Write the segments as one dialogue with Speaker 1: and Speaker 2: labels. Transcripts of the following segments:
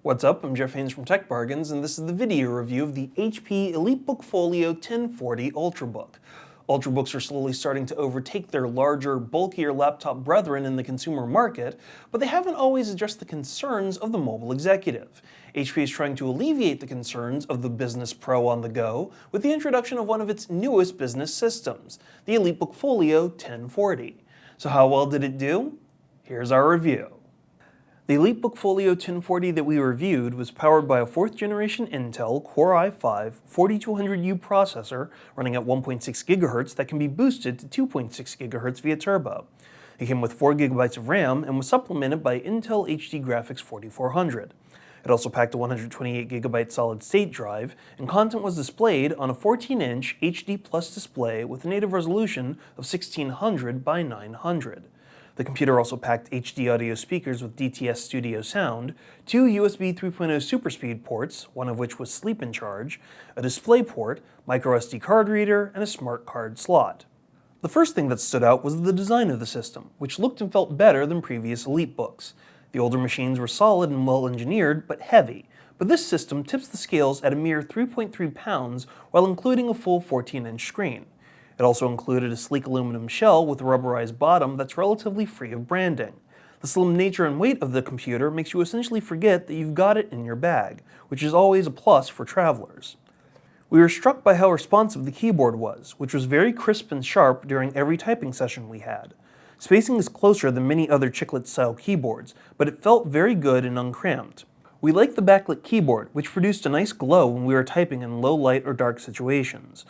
Speaker 1: What's up? I'm Jeff Haynes from Tech Bargains, and this is the video review of the HP EliteBook Folio 1040 Ultrabook. Ultrabooks are slowly starting to overtake their larger, bulkier laptop brethren in the consumer market, but they haven't always addressed the concerns of the mobile executive. HP is trying to alleviate the concerns of the business pro on the go with the introduction of one of its newest business systems, the EliteBook Folio 1040. So how well did it do? Here's our review. The EliteBook Folio 1040 that we reviewed was powered by a 4th generation Intel Core i5 4200U processor running at 1.6 GHz that can be boosted to 2.6 GHz via turbo. It came with 4 GB of RAM and was supplemented by Intel HD Graphics 4400. It also packed a 128 GB solid-state drive, and content was displayed on a 14-inch HD Plus display with a native resolution of 1600 by 900. The computer also packed HD audio speakers with DTS Studio sound, 2 USB 3.0 SuperSpeed ports, one of which was sleep in charge, a display port, microSD card reader, and a smart card slot. The first thing that stood out was the design of the system, which looked and felt better than previous EliteBooks. The older machines were solid and well engineered, but heavy, but this system tips the scales at a mere 3.3 pounds while including a full 14-inch screen. It also included a sleek aluminum shell with a rubberized bottom that's relatively free of branding. The slim nature and weight of the computer makes you essentially forget that you've got it in your bag, which is always a plus for travelers. We were struck by how responsive the keyboard was, which was very crisp and sharp during every typing session we had. Spacing is closer than many other chiclet-style keyboards, but it felt very good and uncramped. We liked the backlit keyboard, which produced a nice glow when we were typing in low light or dark situations.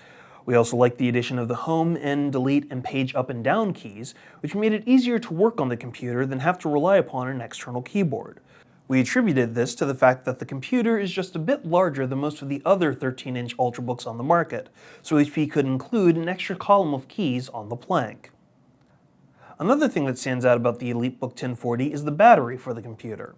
Speaker 1: We also liked the addition of the home, end, delete, and page up and down keys, which made it easier to work on the computer than have to rely upon an external keyboard. We attributed this to the fact that the computer is just a bit larger than most of the other 13-inch Ultrabooks on the market, so HP could include an extra column of keys on the plank. Another thing that stands out about the EliteBook 1040 is the battery for the computer.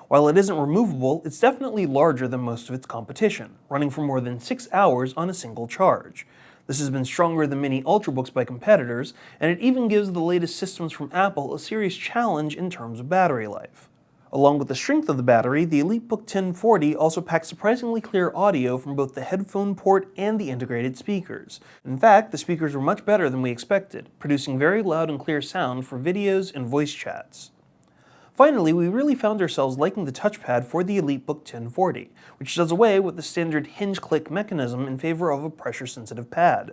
Speaker 1: While it isn't removable, it's definitely larger than most of its competition, running for more than 6 hours on a single charge. This has been stronger than many Ultrabooks by competitors, and it even gives the latest systems from Apple a serious challenge in terms of battery life. Along with the strength of the battery, the EliteBook 1040 also packs surprisingly clear audio from both the headphone port and the integrated speakers. In fact, the speakers were much better than we expected, producing very loud and clear sound for videos and voice chats. Finally, we really found ourselves liking the touchpad for the EliteBook 1040, which does away with the standard hinge-click mechanism in favor of a pressure-sensitive pad.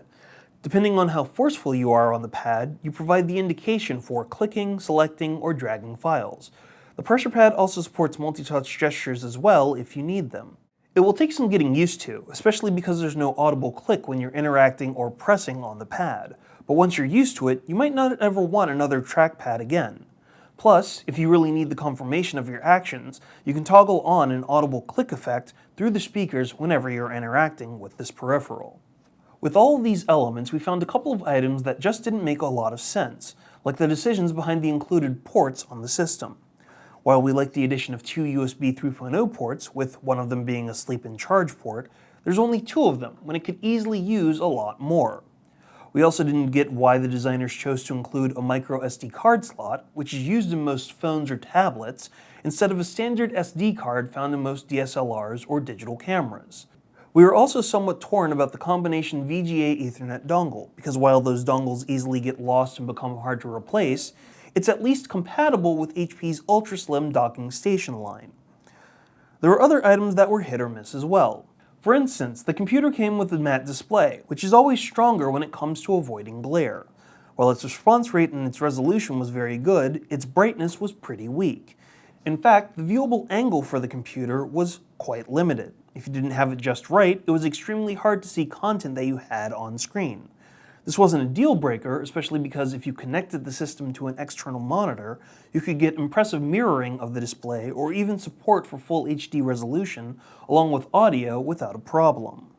Speaker 1: Depending on how forceful you are on the pad, you provide the indication for clicking, selecting, or dragging files. The pressure pad also supports multi-touch gestures as well if you need them. It will take some getting used to, especially because there's no audible click when you're interacting or pressing on the pad, but once you're used to it, you might not ever want another trackpad again. Plus, if you really need the confirmation of your actions, you can toggle on an audible click effect through the speakers whenever you're interacting with this peripheral. With all of these elements, we found a couple of items that just didn't make a lot of sense, like the decisions behind the included ports on the system. While we like the addition of 2 USB 3.0 ports, with one of them being a sleep-in charge port, there's only 2 of them when it could easily use a lot more. We also didn't get why the designers chose to include a microSD card slot, which is used in most phones or tablets, instead of a standard SD card found in most DSLRs or digital cameras. We were also somewhat torn about the combination VGA Ethernet dongle, because while those dongles easily get lost and become hard to replace, it's at least compatible with HP's ultra-slim docking station line. There were other items that were hit or miss as well. For instance, the computer came with a matte display, which is always stronger when it comes to avoiding glare. While its response rate and its resolution was very good, its brightness was pretty weak. In fact, the viewable angle for the computer was quite limited. If you didn't have it just right, it was extremely hard to see content that you had on screen. This wasn't a deal breaker, especially because if you connected the system to an external monitor, you could get impressive mirroring of the display or even support for full HD resolution along with audio without a problem.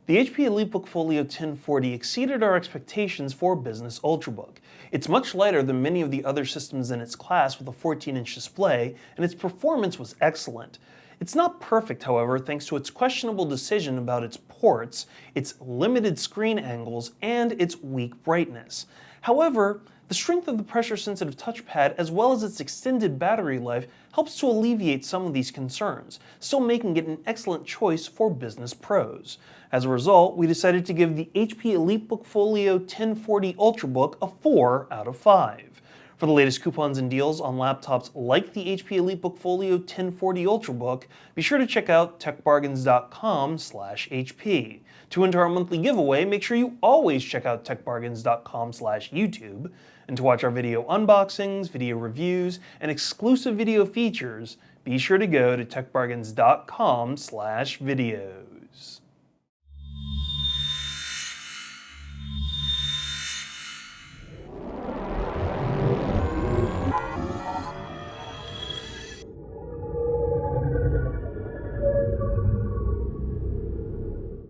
Speaker 1: The HP EliteBook Folio 1040 exceeded our expectations for a business Ultrabook. It's much lighter than many of the other systems in its class with a 14-inch display, and its performance was excellent. It's not perfect, however, thanks to its questionable decision about its ports, its limited screen angles, and its weak brightness. However, The strength of the pressure-sensitive touchpad, as well as its extended battery life, helps to alleviate some of these concerns, still making it an excellent choice for business pros. As a result, we decided to give the HP EliteBook Folio 1040 Ultrabook a 4 out of 5. For the latest coupons and deals on laptops like the HP EliteBook Folio 1040 Ultrabook, be sure to check out techbargains.com/HP. To enter our monthly giveaway, make sure you always check out techbargains.com/YouTube. And to watch our video unboxings, video reviews, and exclusive video features, be sure to go to techbargains.com/videos.